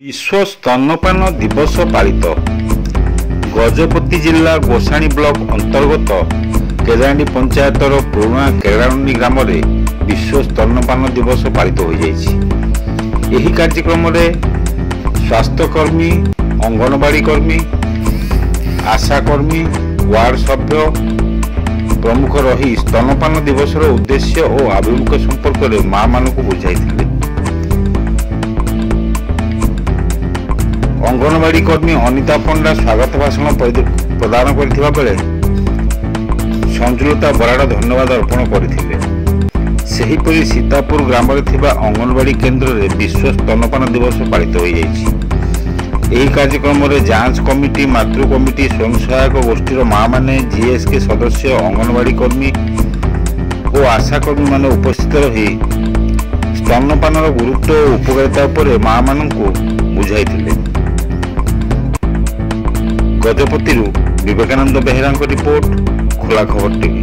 विश्व स्तनपान दिवस पालित। गजपति जिला गोसाणी ब्लॉक अंतर्गत केराणी पंचायतर पुराणा केराणी ग्राम में विश्व स्तनपान दिवस पालित हो जाइछि। एही कार्यक्रम में स्वास्थ्यकर्मी, अंगनवाड़ी कर्मी, आशाकर्मी, वार्ड सभ्य प्रमुख रही स्तनपान दिवस उद्देश्य और आभिमुख्य संपर्क में माँ मानक बुझाई। अंगनवाड़ी कर्मी अनिता पंडा स्वागत भाषण प्रदान करथिबा बेले संजुलता बराड़ धन्यवाद अर्पण करथिले। सेहीपरि सीतापुर ग्राम में थिबा अंगनवाड़ी केन्द्र में विश्व स्तनपान दिवस पालित हो जाइछि। एही कार्यक्रम में जांच कमिटी, मातृ कमिटी, स्वयं सहायक गोष्ठीर माँ माने, जीएसके सदस्य, अंगनवाड़ी कर्मी और आशाकर्मी माने उपस्थित रही स्तनपान गुरुत्व और उपकारिता पर माँ मानकु बुझाइथिले। गजपति विवेकानंद बेहेरा रिपोर्ट, खोला खबर टीवी।